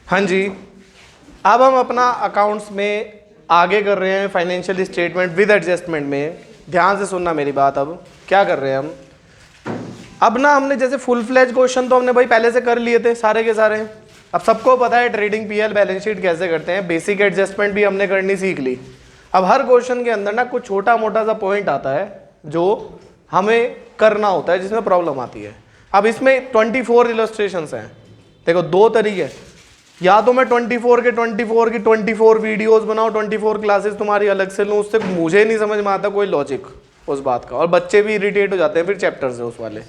हाँ जी, अब हम अपना अकाउंट्स में आगे कर रहे हैं फाइनेंशियल स्टेटमेंट विद एडजस्टमेंट में। ध्यान से सुनना मेरी बात। अब क्या कर रहे हैं हम, अब ना हमने जैसे फुल फ्लेज क्वेश्चन तो हमने भाई पहले से कर लिए थे सारे के सारे। अब सबको पता है ट्रेडिंग पीएल बैलेंस शीट कैसे करते हैं, बेसिक एडजस्टमेंट भी हमने करनी सीख ली। अब हर क्वेश्चन के अंदर ना कुछ छोटा मोटा सा पॉइंट आता है जो हमें करना होता है, जिसमें प्रॉब्लम आती है। अब इसमें 24 इलस्ट्रेशंस हैं। देखो दो तरीके, या तो मैं 24 की 24 वीडियोस बनाऊं, 24 क्लासेस तुम्हारी अलग से लूं, उससे मुझे नहीं समझ में आता कोई लॉजिक उस बात का, और बच्चे भी इरिटेट हो जाते हैं फिर चैप्टर से उस वाले।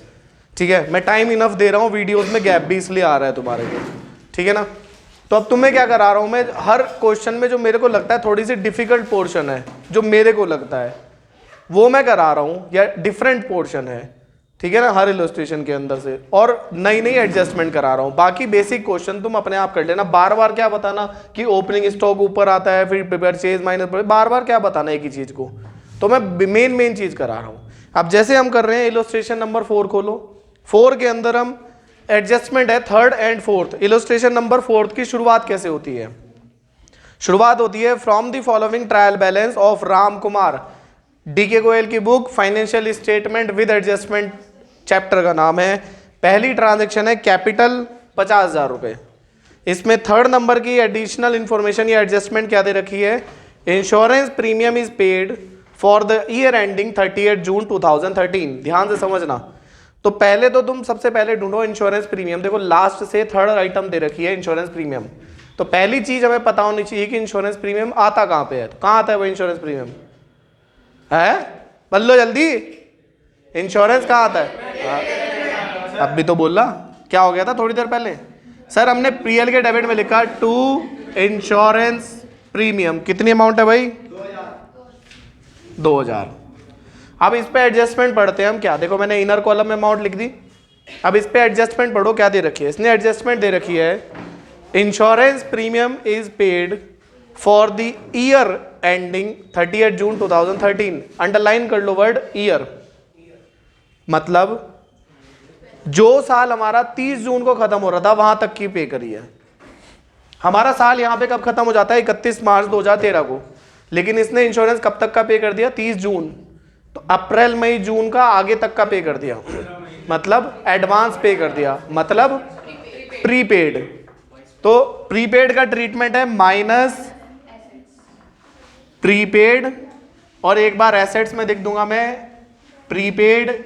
ठीक है, मैं टाइम इनफ दे रहा हूँ, वीडियोस में गैप भी इसलिए आ रहा है तुम्हारे को। ठीक है ना। तो अब तुम्हें क्या करा रहा हूँ मैं, हर क्वेश्चन में जो मेरे को लगता है थोड़ी सी डिफिकल्ट पोर्शन है, जो मेरे को लगता है वो मैं करा रहा हूँ, या डिफरेंट पोर्शन है। ठीक है ना, हर इलस्ट्रेशन के अंदर से, और नई नई एडजस्टमेंट करा रहा हूँ। बाकी बेसिक क्वेश्चन तुम अपने आप कर लेना। बार बार क्या बताना कि ओपनिंग स्टॉक ऊपर आता है फिर परचेज माइनस, बार बार क्या बताना एक ही चीज को। तो मैं मेन चीज करा रहा हूँ। अब जैसे हम कर रहे हैं इलस्ट्रेशन नंबर 4 खोलो। 4 के अंदर हम एडजस्टमेंट है 3rd and 4th। Illustration number 4 की शुरुआत कैसे होती है, शुरुआत होती है from the following trial balance of Ram Kumar, DK Goyal की book financial statement with adjustment, chapter का नाम है। पहली ट्रांजैक्शन है कैपिटल 50,000 रुपए। इसमें 3rd नंबर की एडिशनल इंफॉर्मेशन या एडजस्टमेंट क्या दे रखी है, insurance premium is paid for the year ending 30 June 2013। ध्यान से समझना। तो पहले तो तुम सबसे पहले ढूंढो इंश्योरेंस प्रीमियम। देखो लास्ट से 3rd आइटम दे रखी है इंश्योरेंस प्रीमियम। तो पहली चीज हमें पता होनी चाहिए कि इंश्योरेंस प्रीमियम आता कहाँ पे है। तो कहाँ आता है वो इंश्योरेंस प्रीमियम है, बोलो जल्दी, इंश्योरेंस कहाँ आता है। अब भी तो बोला, क्या हो गया था थोड़ी देर पहले। सर हमने पीएल के डेबिट में लिखा टू इंश्योरेंस प्रीमियम, कितनी अमाउंट है भाई, 2000। अब इस पे एडजस्टमेंट पढ़ते हैं हम। क्या देखो, मैंने इनर कॉलम में अमाउंट लिख दी। अब इस पे एडजस्टमेंट पढ़ो क्या दे रखी है। इसने एडजस्टमेंट दे रखी है insurance premium is paid for the year ending 30 June 2013। Underline कर लो वर्ड ईयर। मतलब जो साल हमारा 30 जून को खत्म हो रहा था वहां तक की पे करी है। हमारा साल यहां पे कब खत्म हो जाता है, 31 मार्च 2013 को, लेकिन इसने इंश्योरेंस कब तक का पे कर दिया, 30 जून। तो अप्रैल मई जून का आगे तक का पे कर दिया, मतलब एडवांस पे कर दिया, मतलब प्रीपेड। तो प्रीपेड का ट्रीटमेंट है माइनस प्रीपेड, और एक बार एसेट्स में लिख दूंगा मैं प्रीपेड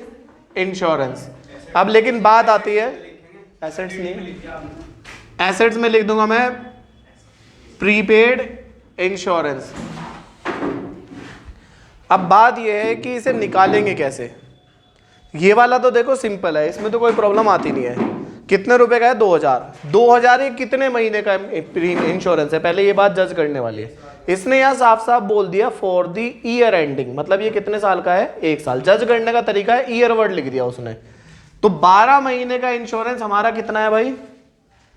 इंश्योरेंस। अब लेकिन बात आती है, एसेट्स नहीं, एसेट्स में लिख दूंगा मैं प्रीपेड इंश्योरेंस। अब बात यह है कि इसे निकालेंगे कैसे। ये वाला तो देखो सिंपल है, इसमें तो कोई प्रॉब्लम आती नहीं है। कितने रुपए का है, 2000 ये कितने महीने का इंश्योरेंस है, पहले ये बात जज करने वाली है। इसने यहाँ साफ साफ बोल दिया फॉर द ईयर एंडिंग, मतलब ये कितने साल का है, 1 साल। जज करने का तरीका है ईयर वर्ड लिख दिया उसने। तो 12 महीने का इंश्योरेंस हमारा कितना है भाई,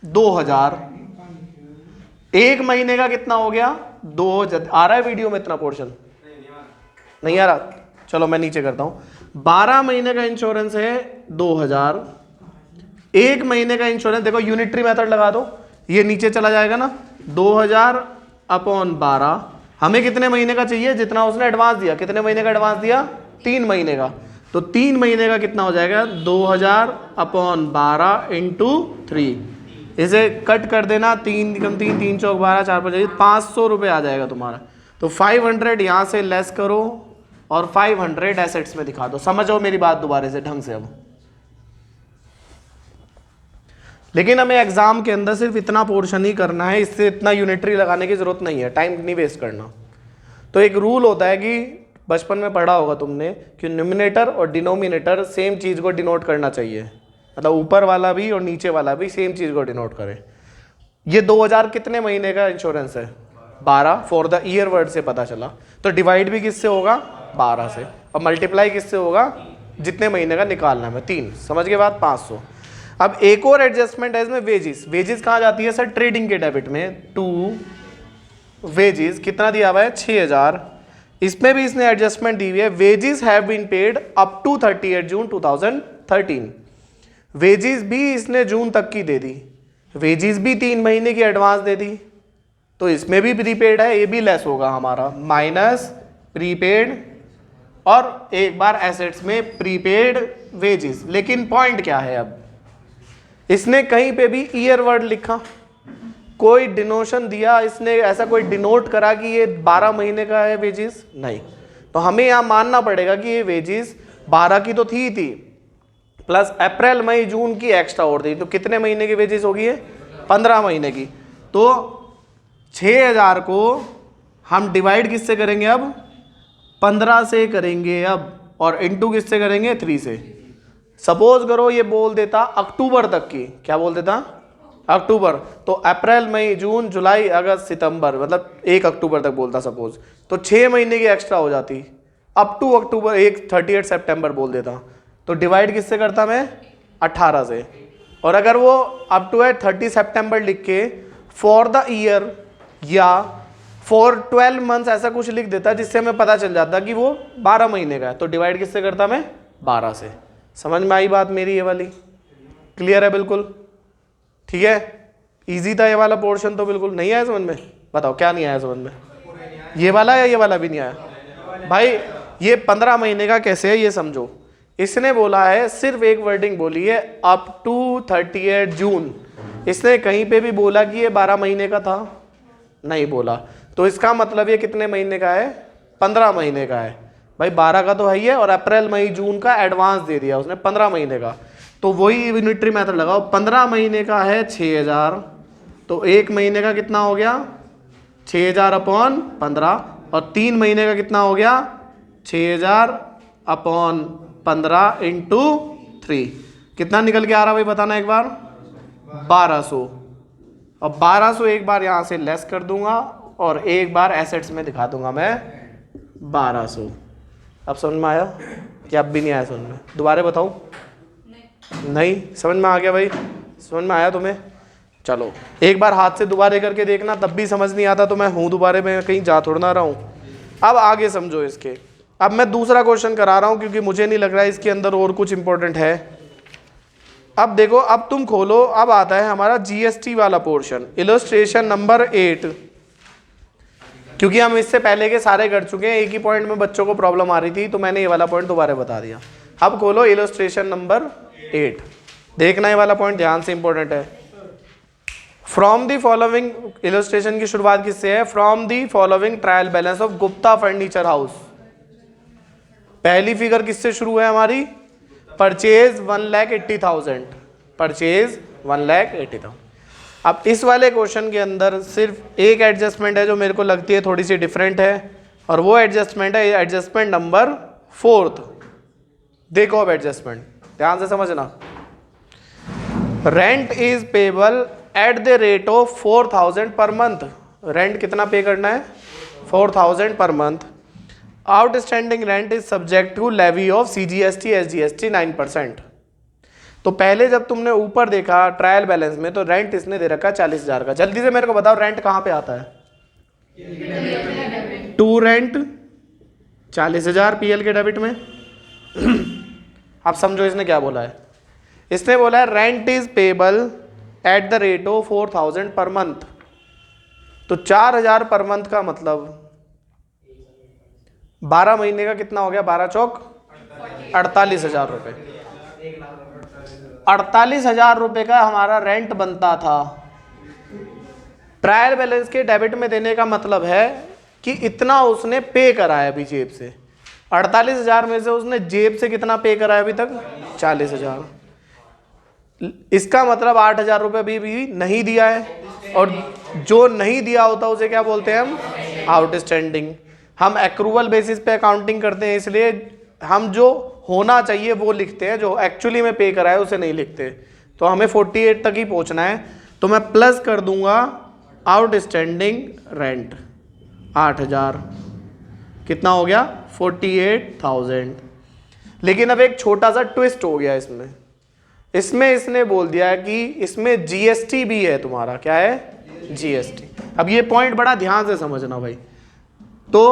2000। 1 महीने का कितना हो गया, 2000। आ रहा है वीडियो में इतना पोर्शन, नहीं आ रहा, चलो मैं नीचे करता हूं। 12 महीने का इंश्योरेंस है 2000। 1 महीने का इंश्योरेंस, देखो यूनिटरी मेथड लगा दो, ये नीचे चला जाएगा ना, 2000 अपॉन 12। हमें कितने महीने का चाहिए, जितना उसने एडवांस दिया। कितने महीने का एडवांस दिया, 3 महीने का। तो 3 महीने का कितना हो जाएगा, 2000 अपॉन 12 इंटू 3। इसे कट कर देना, 3 कम 3, 3 चौक 12, 4 5, 500 रुपये आ जाएगा तुम्हारा। तो 500 यहाँ से लेस करो और 500 एसेट्स में दिखा दो। समझो मेरी बात दोबारा से ढंग से। अब लेकिन हमें एग्जाम के अंदर सिर्फ इतना पोर्शन ही करना है, इससे इतना यूनिटरी लगाने की जरूरत नहीं है, टाइम नहीं वेस्ट करना। तो एक रूल होता है कि बचपन में पढ़ा होगा तुमने कि न्यूमिनेटर और डिनोमिनेटर सेम चीज को डिनोट करना चाहिए, मतलब ऊपर वाला भी और नीचे वाला भी सेम चीज को डिनोट करे। ये 2000 कितने महीने का इंश्योरेंस है, 12। फॉर द ईयर वर्ड से पता चला। तो डिवाइड भी किससे होगा, 12 से, और मल्टीप्लाई किससे होगा, जितने महीने का निकालना है, 3। समझ के बाद 500। अब एक और एडजस्टमेंट है इसमें, वेजेस। वेजेस कहाँ जाती है सर, ट्रेडिंग के डेबिट में। टू वेजेस कितना दिया हुआ है, 6000। इसमें भी इसने एडजस्टमेंट दी हुई है, wages have been paid up to 30 June 2013। Wages भी इसने जून तक की दे दी। वेजेस भी 3 महीने की एडवांस दे दी, तो इसमें भी प्रीपेड है, ये भी लेस होगा हमारा, माइनस प्रीपेड और एक बार एसेट्स में प्रीपेड वेजेस। लेकिन पॉइंट क्या है, अब इसने कहीं पे भी ईयर वर्ड लिखा, कोई डिनोशन दिया, इसने ऐसा कोई डिनोट करा कि ये 12 महीने का है वेजेस, नहीं। तो हमें यहाँ मानना पड़ेगा कि ये वेजेस 12 की तो थी प्लस अप्रैल मई जून की एक्स्ट्रा और थी, तो कितने महीने की वेजेस होगी है, 15 महीने की। तो 6000 को हम डिवाइड किससे करेंगे, अब 15 से करेंगे अब, और इनटू किससे करेंगे, 3 से। सपोज करो ये बोल देता अक्टूबर तक की, क्या बोल देता, अक्टूबर, तो अप्रैल मई जून जुलाई अगस्त सितंबर, मतलब 1 अक्टूबर तक बोलता सपोज, तो 6 महीने की एक्स्ट्रा हो जाती, अप टू अक्टूबर, 38 सितंबर बोल देता, तो डिवाइड किससे करता मैं, 18 से। और अगर वो अप टू 30 सितंबर लिख के फॉर द ईयर या फॉर 12 मंथ्स ऐसा कुछ लिख देता जिससे हमें पता चल जाता कि वो 12 महीने का है, तो डिवाइड किससे करता मैं, 12 से। समझ में आई बात मेरी ये वाली, क्लियर है बिल्कुल, ठीक है, इजी था ये वाला पोर्शन, तो बिल्कुल नहीं आया समझ में, बताओ क्या नहीं आया समझ में, ये वाला या ये वाला भी नहीं आया भाई। ये 15 महीने का कैसे है ये समझो, इसने बोला है सिर्फ एक वर्डिंग बोली है अप टू 38 जून, इसने कहीं पे भी बोला कि ये 12 महीने का था, नहीं बोला, तो इसका मतलब ये कितने महीने का है, 15 महीने का है भाई, 12 का तो है ही है, और अप्रैल मई जून का एडवांस दे दिया उसने 15 महीने का, तो वही यूनिटरी मेथड लगाओ, 15 महीने का है 6000, तो 1 महीने का कितना हो गया 6000 अपॉन 15, और 3 महीने का कितना हो गया 6000 अपॉन 15 इंटू 3, कितना निकल के आ रहा भाई बताना एक बार, 1200। अब 1200 एक बार यहाँ से लेस कर दूंगा और एक बार एसेट्स में दिखा दूंगा मैं 1200। अब समझ में आया कि अब भी नहीं आया समझ में, दोबारा बताऊँ, नहीं समझ में आ गया भाई, समझ में आया तुम्हें, चलो एक बार हाथ से दोबारा करके देखना, तब भी समझ नहीं आता तो मैं हूँ दोबारा में कहीं जा थोड़ा ना रहा हूँ। अब आगे समझो इसके, अब मैं दूसरा क्वेश्चन करा रहा हूँ क्योंकि मुझे नहीं लग रहा है इसके अंदर और कुछ इंपॉर्टेंट है। अब देखो, अब तुम खोलो, अब आता है हमारा जीएसटी वाला पोर्शन, इलस्ट्रेशन नंबर 8, क्योंकि हम इससे पहले के सारे कर चुके हैं, एक ही पॉइंट में बच्चों को प्रॉब्लम आ रही थी तो मैंने ये वाला पॉइंट दोबारा बता दिया। अब खोलो इलस्ट्रेशन नंबर 8, देखना ये वाला पॉइंट ध्यान से इंपॉर्टेंट है। फ्रॉम दी फॉलोइंग, इलस्ट्रेशन की शुरुआत किससे है, from the following trial balance of Gupta furniture house. पहली फिगर किससे शुरू है हमारी, परचेज 1,80,000, परचेज 1,80,000। अब इस वाले क्वेश्चन के अंदर सिर्फ एक एडजस्टमेंट है जो मेरे को लगती है थोड़ी सी डिफरेंट है, और वो एडजस्टमेंट है एडजस्टमेंट नंबर 4। देखो अब एडजस्टमेंट ध्यान से समझना, rent is payable at the rate of 4,000 पर मंथ, रेंट कितना पे करना है 4,000 पर month, outstanding rent is subject to levy of CGST SGST 9%। तो पहले जब तुमने ऊपर देखा ट्रायल बैलेंस में तो रेंट इसने दे रखा 40,000 का, जल्दी से मेरे को बताओ रेंट कहाँ पे आता है, टू रेंट 40,000 PL के डेबिट में। अब समझो इसने क्या बोला है, इसने बोला है rent is payable at the rate of 4,000 पर मंथ, तो 4,000 पर मंथ का मतलब 12 महीने का कितना हो गया, 12 चौक 48,000 रुपये, 48,000 रुपये का हमारा रेंट बनता था। ट्रायल बैलेंस के डेबिट में देने का मतलब है कि इतना उसने पे करा है अभी जेब से, 48,000 में से उसने जेब से कितना पे करा है अभी तक 40,000, इसका मतलब 8,000 रुपये भी नहीं दिया है, और जो नहीं दिया होता उसे क्या बोलते हैं हम, आउटस्टैंडिंग। हम एक्रूवल बेसिस पे अकाउंटिंग करते हैं, इसलिए हम जो होना चाहिए वो लिखते हैं, जो एक्चुअली में पे करा है उसे नहीं लिखते। तो हमें 48 तक ही पहुंचना है, तो मैं प्लस कर दूंगा आउटस्टैंडिंग रेंट 8,000, कितना हो गया 48,000। लेकिन अब एक छोटा सा ट्विस्ट हो गया इसमें, इसमें इसने बोल दिया कि इसमें GST भी है तुम्हारा, क्या है GST। अब ये पॉइंट बड़ा ध्यान से समझना भाई, तो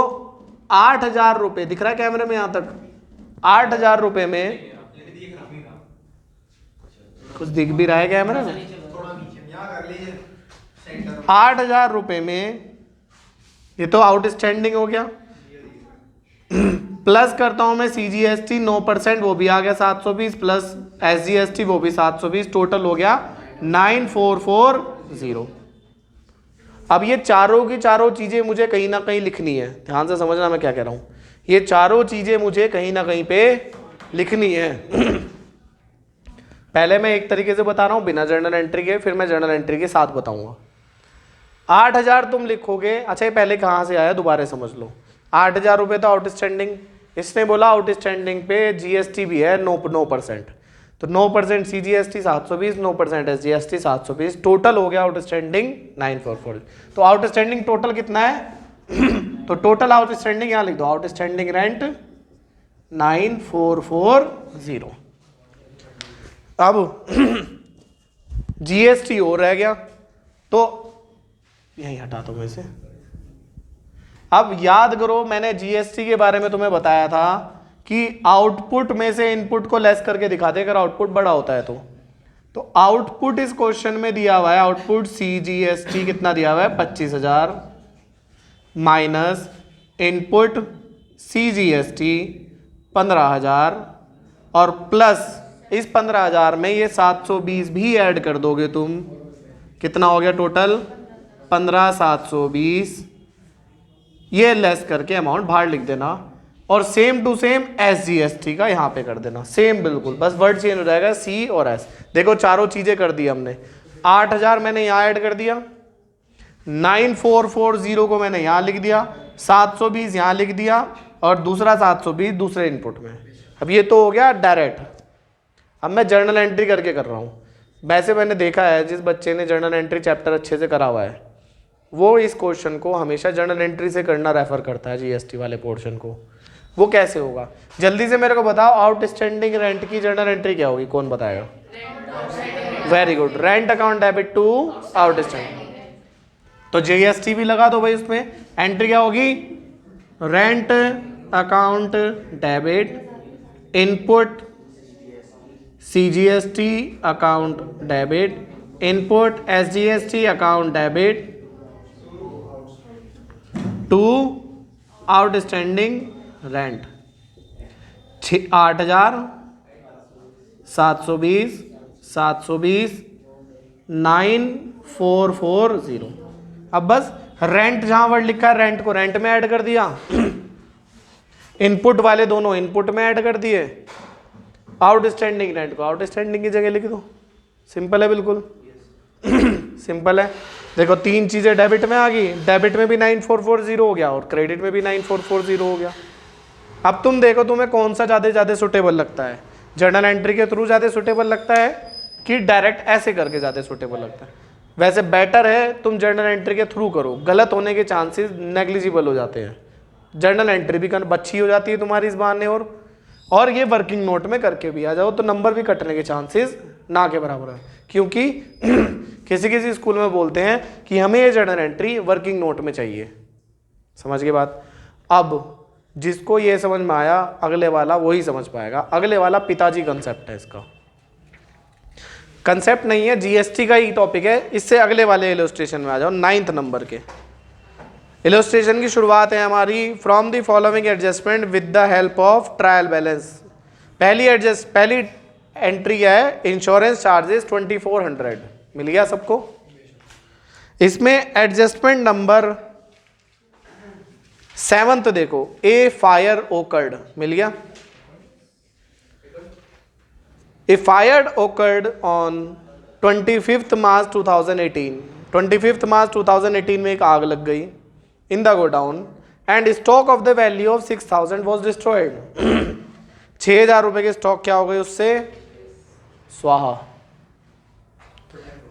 8,000 रुपये दिख रहा है कैमरे में, यहां तक 8,000 रुपये में कुछ दिख भी रहा है कैमरे में, 8,000 में ये तो आउटस्टैंडिंग हो गया, प्लस करता हूं मैं CGST 9%, वो भी आ गया 720, प्लस SGST वो भी 720, टोटल हो गया 9440। अब ये चारों की चारों चीजें मुझे कहीं ना कहीं लिखनी है, ध्यान से समझना मैं क्या कह रहा हूं। ये चारों चीजें मुझे कहीं ना कहीं पे लिखनी है। पहले मैं एक तरीके से बता रहा हूं बिना जर्नल एंट्री के, फिर मैं जर्नल एंट्री के साथ बताऊंगा। 8,000 तुम लिखोगे, अच्छा ये पहले कहां से आया दोबारा समझ लो। 8,000 रुपये तो आउटस्टैंडिंग, इसने बोला आउटस्टैंडिंग पे GST भी है 9%, तो 9% CGST 720, 9% SGST 720, टोटल हो गया आउटस्टैंडिंग 944। तो आउटस्टैंडिंग टोटल कितना है? तो टोटल आउटस्टैंडिंग यहां लिख दो, आउटस्टैंडिंग रेंट 9440। अब GST और रह गया, तो यही हटा दो मैं इसे। अब याद करो मैंने GST के बारे में तुम्हें बताया था कि आउटपुट में से इनपुट को लेस करके दिखाते अगर आउटपुट बड़ा होता है तो आउटपुट इस क्वेश्चन में दिया हुआ है, आउटपुट CGST कितना दिया हुआ है 25,000 माइनस इनपुट CGST 15,000 और प्लस इस 15,000 में ये 720 भी ऐड कर दोगे तुम, कितना हो गया टोटल 15,720। ये लेस करके अमाउंट बाहर लिख देना और सेम टू सेम SGST का यहां पे कर देना, सेम बिल्कुल, बस वर्ड चेंज हो जाएगा C और S। देखो चारों चीजें कर दी हमने, 8,000 मैंने यहां ऐड कर दिया, 9440 को मैंने यहां लिख दिया, 720 यहां लिख दिया और दूसरा 720 दूसरे इनपुट में। अब ये तो हो गया डायरेक्ट। अब मैं जर्नल एंट्री करके कर रहा हूं। वैसे मैंने देखा है जिस बच्चे ने जर्नल एंट्री चैप्टर अच्छे से करा हुआ है वो इस क्वेश्चन को हमेशा जर्नल एंट्री से करना रेफर करता है, GST वाले पोर्शन को। वो कैसे होगा जल्दी से मेरे को बताओ, आउटस्टैंडिंग रेंट की जर्नल एंट्री क्या होगी, कौन बताएगा? Very good, rent account debit to outstanding. तो GST भी लगा दो भाई उसमें, एंट्री क्या होगी? Rent account debit, input CGST account debit, input SGST account debit to outstanding rent. 8,000 720 720 9440। अब बस रेंट जहां वर्ड लिखा है रेंट को रेंट में ऐड कर दिया, इनपुट वाले दोनों इनपुट में ऐड कर दिए, आउटस्टैंडिंग रेंट को आउटस्टैंडिंग की जगह लिख दो। सिंपल है बिल्कुल। सिंपल है। देखो तीन चीजें डेबिट में आ गई, डेबिट में भी 9440 हो गया और क्रेडिट में भी 9440 हो गया। अब तुम देखो तुम्हें कौन सा ज्यादा सुटेबल लगता है, जर्नल एंट्री के थ्रू ज्यादा सुटेबल लगता है कि डायरेक्ट ऐसे करके ज्यादा सुटेबल लगता है? वैसे बेटर है तुम जर्नल एंट्री के थ्रू करो, गलत होने के चांसेस नेग्लिजिबल हो जाते हैं। जर्नल एंट्री भी अच्छी हो जाती है तुम्हारी इस बहाने, और ये वर्किंग नोट में करके भी आ जाओ तो नंबर भी कटने के चांसेस ना के बराबर है। क्योंकि किसी किसी स्कूल में बोलते हैं कि हमें ये जर्नल एंट्री वर्किंग नोट में चाहिए। समझ गए बात? अब जिसको ये समझ में आया अगले वाला वही समझ पाएगा। अगले वाला पिताजी कंसेप्ट है, इसका कंसेप्ट नहीं है, GST का ही टॉपिक है। इससे अगले वाले इलस्ट्रेशन में आ जाओ, 9th नंबर के इलस्ट्रेशन की शुरुआत है हमारी। From the following adjustment with the help of trial balance. पहली एंट्री है इंश्योरेंस चार्जेस 2400, मिल गया सबको। इसमें एडजस्टमेंट नंबर 7th देखो, ए फायर ओकर्ड, मिल गया। A fire occurred on 25th March 2018। 25th March 2018 में एक आग लग गई in the godown and stock of the value of 6,000 was destroyed. 6,000 रुपए के स्टॉक क्या हो गए उससे? स्वाहा।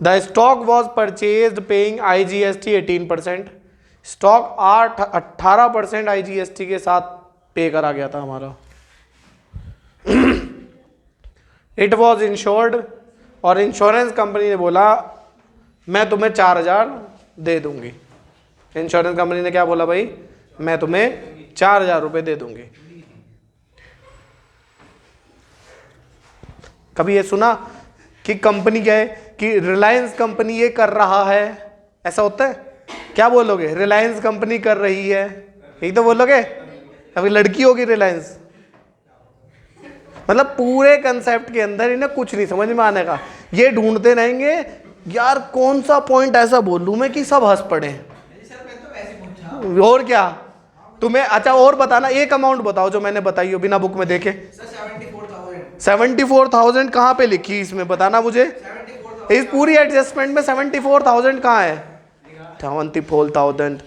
The stock was purchased paying IGST 18%। Stock 18% IGST के साथ पे करा गया था हमारा। इट वॉज इंश्योर्ड, और इंश्योरेंस कंपनी ने बोला मैं तुम्हें 4,000 दे दूंगी। इंश्योरेंस कंपनी ने क्या बोला भाई? मैं तुम्हें 4,000 रुपए दे दूंगी। कभी ये सुना कि कंपनी क्या है कि रिलायंस कंपनी ये कर रहा है, ऐसा होता है? क्या बोलोगे? रिलायंस कंपनी कर रही है, यही तो बोलोगे? अभी लड़की होगी रिलायंस। मतलब पूरे कंसेप्ट के अंदर इन्हें कुछ नहीं समझ में आने का, ये ढूंढते रहेंगे यार कौन सा पॉइंट ऐसा बोलूं मैं कि सब हंस पड़े। और क्या तुम्हें, अच्छा और बताना, एक अमाउंट बताओ जो मैंने बताई हो बिना बुक में देखे। 74,000 कहाँ पे लिखी इसमें बताना मुझे, इस पूरी एडजस्टमेंट में 74,000 कहाँ है? 74,000।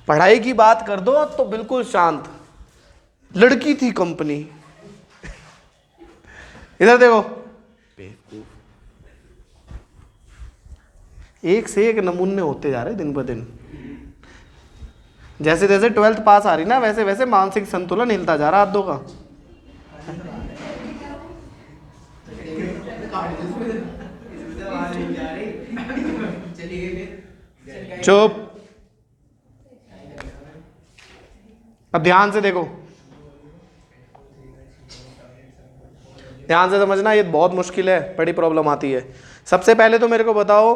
पढ़ाई की बात कर दो तो बिल्कुल शांत, लड़की थी कंपनी। इधर देखो, एक से एक नमूने होते जा रहे दिन ब दिन। जैसे जैसे 12th पास आ रही ना, वैसे वैसे मानसिक संतुलन हिलता जा रहा हाथों का। चुप, अब ध्यान से देखो, ध्यान से समझना, ये बहुत मुश्किल है, बड़ी प्रॉब्लम आती है। सबसे पहले तो मेरे को बताओ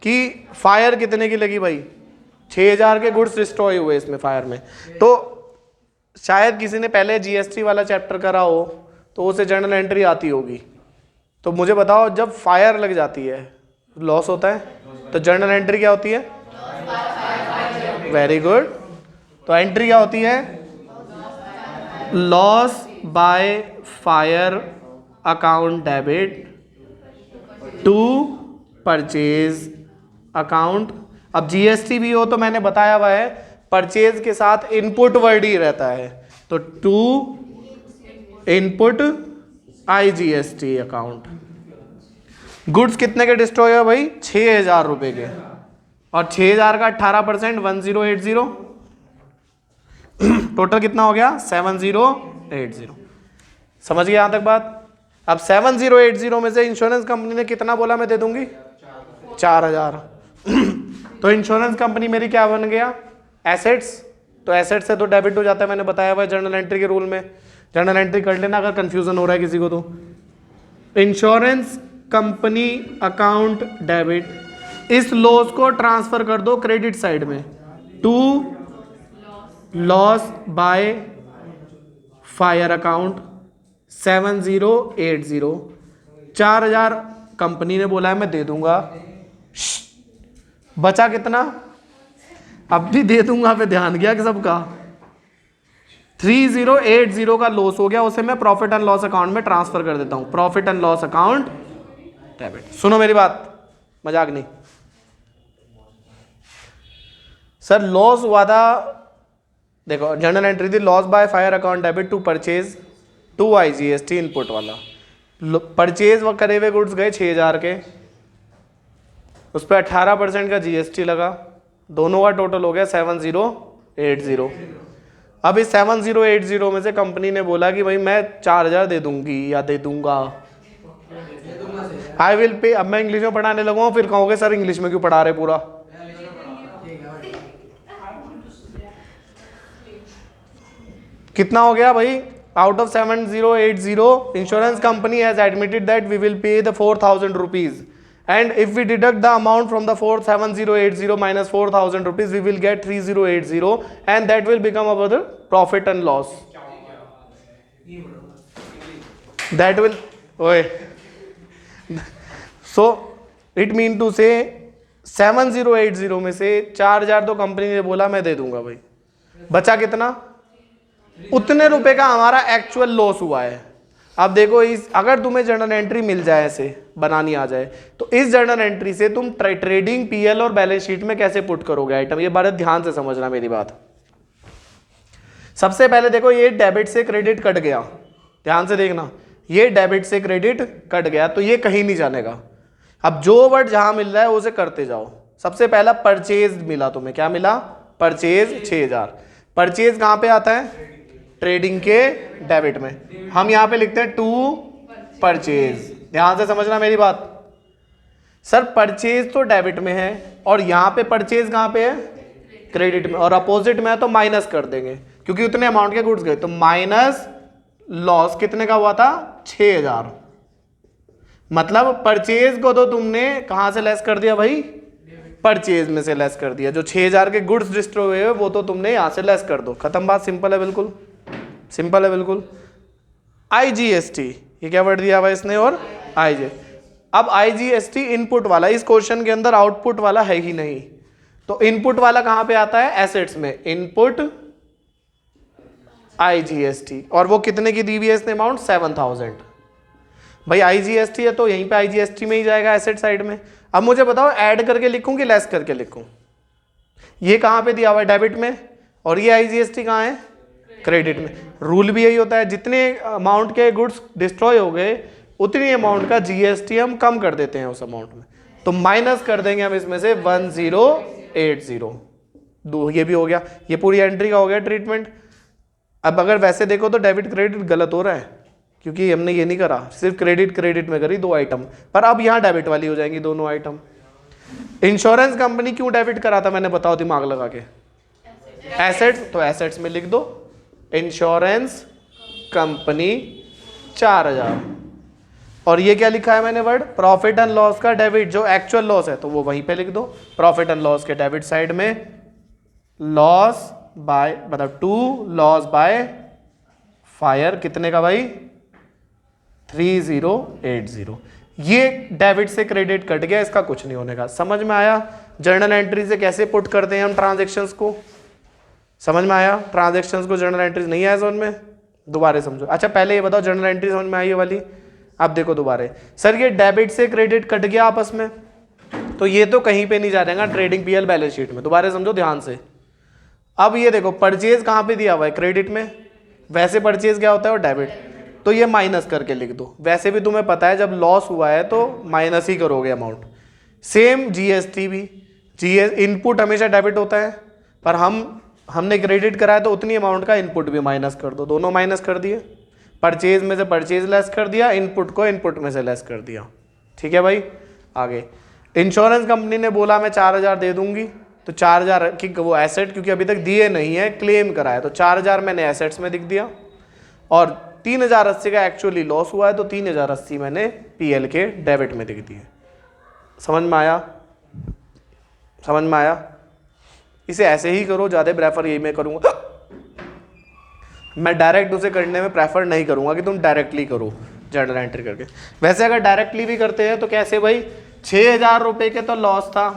कि फायर कितने की लगी भाई? 6,000 के गुड्स डिस्ट्रॉय हुए इसमें फायर में। तो शायद किसी ने पहले जीएसटी वाला चैप्टर करा हो तो उसे जर्नल एंट्री आती होगी। तो मुझे बताओ, जब फायर लग जाती है लॉस होता है, तो जर्नल एंट्री क्या होती है? Very good. तो एंट्री क्या होती है? Loss by fire account debit to purchase account. अब जीएसटी भी हो तो मैंने बताया हुआ है परचेज के साथ इनपुट वर्ड ही रहता है, तो to input IGST account. Goods कितने के डिस्ट्रॉय है भाई? 6,000 रुपए के, और 6,000 का 18% 1080, टोटल कितना हो गया? 7080। समझ गए यहां तक बात? अब 7080 में से इंश्योरेंस कंपनी ने कितना बोला मैं दे दूंगी? 4,000। तो इंश्योरेंस कंपनी मेरी क्या बन गया? एसेट्स। तो एसेट्स से तो डेबिट हो जाता है, मैंने बताया हुआ है जर्नल एंट्री के रूल में। जर्नल एंट्री कर लेना अगर कंफ्यूजन हो रहा है किसी को तो। इंश्योरेंस कंपनी अकाउंट डेबिट, इस लॉस को ट्रांसफर कर दो क्रेडिट साइड में to loss by fire account 7080। 4,000 company ने बोला है मैं दे दूंगा, बचा कितना? अब भी दे दूंगा पे ध्यान गया कि सबका 3080 का लॉस हो गया, उसे मैं प्रॉफिट एंड लॉस अकाउंट में ट्रांसफर कर देता हूं, profit and loss account debit. सुनो मेरी बात, मजाक नहीं। सर लॉस हुआ था, देखो जर्नल एंट्री थी loss by fire account debit to purchase to IGST input वाला। परचेज वो करे हुए गुड्स गए 6,000 के, उस पर 18% का जीएसटी लगा, दोनों का टोटल हो गया 7080। अब इस 7080 में से कंपनी ने बोला कि भाई मैं 4,000 दे दूंगी या दे दूंगा, आई विल पे। अब मैं इंग्लिश में पढ़ाने लगूंगा, फिर कहोगे सर इंग्लिश में क्यों पढ़ा रहे पूरा? कितना हो गया भाई? Out of 7080 insurance company has admitted that we will pay the 4,000 rupees, and if we deduct the amount from the 7080 minus 4,000 rupees, we will get 3080, and that will become our profit and loss. That will, so it mean to say 7080 में से 4,000 तो company ने बोला मैं दे दूंगा भाई, बचा कितना? उतने रुपए का हमारा एक्चुअल लॉस हुआ है। अब देखो, इस अगर तुम्हें जर्नल एंट्री मिल जाए, ऐसे बनानी आ जाए, तो इस जर्नल एंट्री से तुम ट्रेडिंग पीएल और बैलेंस शीट में कैसे पुट करोगे आइटम, ये बात ध्यान से समझना मेरी बात। सबसे पहले देखो, ये डेबिट से क्रेडिट कट गया, ध्यान से देखना, ये डेबिट से क्रेडिट कट गया, तो ये कहीं नहीं जानेगा। अब जो वर्ड जहां मिल रहा है उसे करते जाओ। सबसे पहला परचेज मिला तुम्हें, क्या मिला? परचेज 6,000। परचेज कहां पे आता है? ट्रेडिंग के डेबिट में। हम यहां पे लिखते हैं टू परचेज, ध्यान से समझना मेरी बात। सर परचेज तो डेबिट में है और यहां पे परचेज कहां पे है? क्रेडिट में, और अपोजिट में है तो माइनस कर देंगे क्योंकि उतने अमाउंट के गुड्स गए, तो माइनस लॉस कितने का हुआ था? 6,000 मतलब परचेज को तो तुमने कहाँ से लेस कर दिया भाई, परचेज में से लेस कर दिया। जो 6000 के गुड्स डिस्ट्रॉय हुए वो तो तुमने यहाँ से लेस कर दो, खत्म बात, सिंपल है बिल्कुल, सिंपल है बिल्कुल। IGST, ये क्या वर्ड दिया हुआ इसने, और IG। अब IGST इनपुट वाला, इस क्वेश्चन के अंदर आउटपुट वाला है ही नहीं, तो इनपुट वाला कहां पे आता है, एसेट्स में, इनपुट IGST, और वो कितने की दी हुई है इसने अमाउंट, 7000। भाई IGST है तो यहीं पे IGST में ही जाएगा एसेट साइड में। अब मुझे बताओ ऐड करके लिखूं कि लेस करके लिखूं, ये कहां पे दिया हुआ है, डेबिट में, और ये IGST कहां है, क्रेडिट में। रूल भी यही होता है, जितने अमाउंट के गुड्स डिस्ट्रॉय हो गए उतनी अमाउंट का GST हम कम कर देते हैं उस अमाउंट में, तो माइनस कर देंगे हम इसमें से 1080। दो ये भी हो गया, ये पूरी एंट्री का हो गया ट्रीटमेंट। अब अगर वैसे देखो तो डेबिट क्रेडिट गलत हो रहा है, क्योंकि हमने ये नहीं करा, सिर्फ क्रेडिट क्रेडिट में करी 2 आइटम, पर अब यहाँ डेबिट वाली हो जाएंगी दोनों आइटम। इंश्योरेंस कंपनी क्यों डेबिट करा था मैंने, बताओ दिमाग लगा के, एसेट्स, तो एसेट्स में लिख दो इंश्योरेंस कंपनी 4000, और ये क्या लिखा है मैंने वर्ड, प्रॉफिट एंड लॉस का डेबिट, जो एक्चुअल लॉस है तो वो वहीं पे लिख दो, प्रॉफिट एंड लॉस के डेबिट साइड में लॉस बाय, मतलब टू लॉस बाय फायर, कितने का भाई, 3080। ये डेबिट से क्रेडिट कट गया, इसका कुछ नहीं होने का। समझ में आया जर्नल एंट्री से कैसे पुट करते हैं हम ट्रांजेक्शन्स को, समझ में आया ट्रांजेक्शन्स को, जर्नल एंट्रीज नहीं आया समझ में, दोबारा समझो। अच्छा पहले ये बताओ जर्नल एंट्री समझ में आई ये वाली, अब देखो दोबारा, सर ये डेबिट से क्रेडिट कट गया आपस में, तो ये तो कहीं पे नहीं जा रहेगा ट्रेडिंग PL बैलेंस शीट में, दोबारा समझो ध्यान से। अब ये देखो परचेज कहाँ पे दिया हुआ है, क्रेडिट में, वैसे परचेज क्या होता है, और डेबिट, तो ये माइनस करके लिख दो। वैसे भी तुम्हें पता है जब लॉस हुआ है तो माइनस ही करोगे अमाउंट। सेम GST भी, इनपुट हमेशा डेबिट होता है, पर हमने क्रेडिट कराया तो उतनी अमाउंट का इनपुट भी माइनस कर दो, दोनों माइनस कर दिए, परचेज में से परचेज लेस कर दिया, इनपुट को इनपुट में से लेस कर दिया। ठीक है भाई, आगे इंश्योरेंस कंपनी ने बोला मैं 4000 दे दूंगी, तो 4000 की वो एसेट, क्योंकि अभी तक दिए नहीं है, क्लेम करा है, तो 4000 मैंने एसेट्स में लिख दिया, और 3080 का एक्चुअली लॉस हुआ है तो 3080 मैंने PL के डेबिट में लिख दिए। समझ में आया, समझ में आया। इसे ऐसे ही करो, ज़्यादा प्रेफर यही मैं करूँगा, मैं डायरेक्ट उसे करने में प्रेफर नहीं करूँगा कि तुम डायरेक्टली करो जर्नल एंट्री करके। वैसे अगर डायरेक्टली भी करते हैं तो कैसे भाई, 6000 रुपये के तो लॉस था,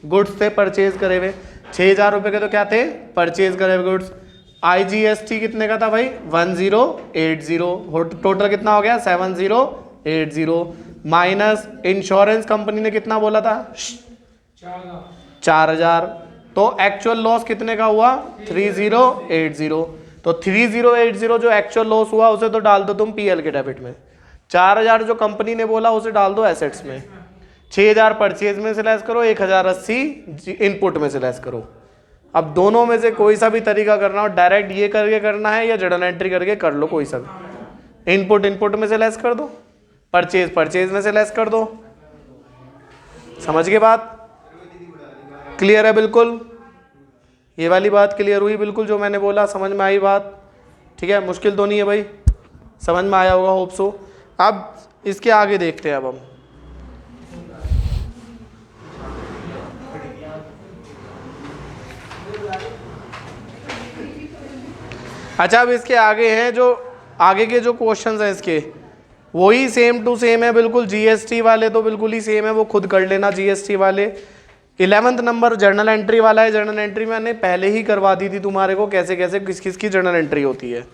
गुड्स थे परचेज करे हुए, 6000 रुपये के तो क्या थे, परचेज करे हुए गुड्स। IGST कितने का था भाई, 1080, टोटल कितना हो गया 7080, माइनस इंश्योरेंस कंपनी ने कितना बोला था, 4000, तो एक्चुअल लॉस कितने का हुआ, 3080, तो 3080 जो एक्चुअल लॉस हुआ उसे तो डाल दो तुम PL के डेबिट में, 4000 जो कंपनी ने बोला उसे डाल दो एसेट्स में, 6000 परचेज में से लेस करो, 1080 इनपुट में से लेस करो। अब दोनों में से कोई सा भी तरीका करना हो, डायरेक्ट ये करके करना है या जर्नल एंट्री करके कर लो, कोई सा भी। इनपुट में से लेस कर दो, परचेज में से लेस कर दो। समझ गए बात, क्लियर है बिल्कुल, ये वाली बात क्लियर हुई बिल्कुल, जो मैंने बोला समझ में आई बात। ठीक है, मुश्किल तो नहीं है भाई, समझ में आया होगा होप सो। अब इसके आगे देखते हैं, अब हम अच्छा, अब इसके आगे हैं जो आगे के जो क्वेश्चंस हैं इसके, वही सेम टू सेम है बिल्कुल। GST वाले तो बिल्कुल ही सेम है, वो खुद कर लेना GST वाले। 11th नंबर जर्नल एंट्री वाला है। जर्नल एंट्री मैंने पहले ही करवा दी थी तुम्हारे को, कैसे कैसे किस किस की जर्नल एंट्री होती है।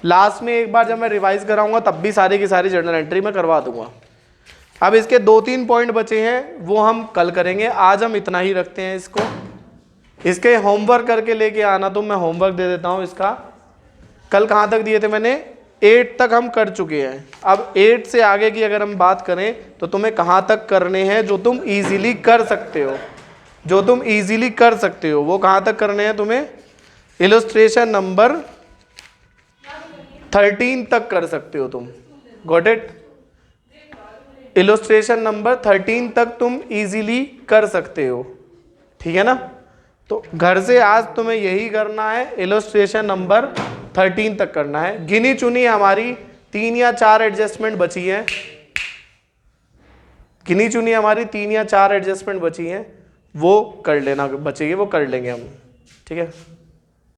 लास्ट में एक बार जब मैं रिवाइज कराऊंगा तब भी सारी की सारी जर्नल एंट्री मैं करवा दूंगा। अब इसके 2-3 पॉइंट बचे हैं, वो हम कल करेंगे, आज हम इतना ही रखते हैं इसको। इसके होमवर्क करके लेके आना, तो मैं होमवर्क दे देता हूँ इसका। कल कहाँ तक दिए थे मैंने, 8 तक हम कर चुके हैं। अब 8 से आगे की अगर हम बात करें तो तुम्हें कहाँ तक करने हैं जो तुम इजीली कर सकते हो, जो तुम इजीली कर सकते हो वो कहाँ तक करने हैं तुम्हें, इलस्ट्रेशन नंबर 13 तक कर सकते हो तुम। गॉट इट, इलस्ट्रेशन नंबर 13 तक तुम इजीली कर सकते हो, ठीक है ना। तो घर से आज तुम्हें यही करना है, इलस्ट्रेशन नंबर 13 तक करना है। गिनी चुनी हमारी 3 या 4 एडजस्टमेंट बची हैं, गिनी चुनी हमारी 3 या 4 एडजस्टमेंट बची हैं, वो कर लेना, बचेगी वो कर लेंगे हम, ठीक है।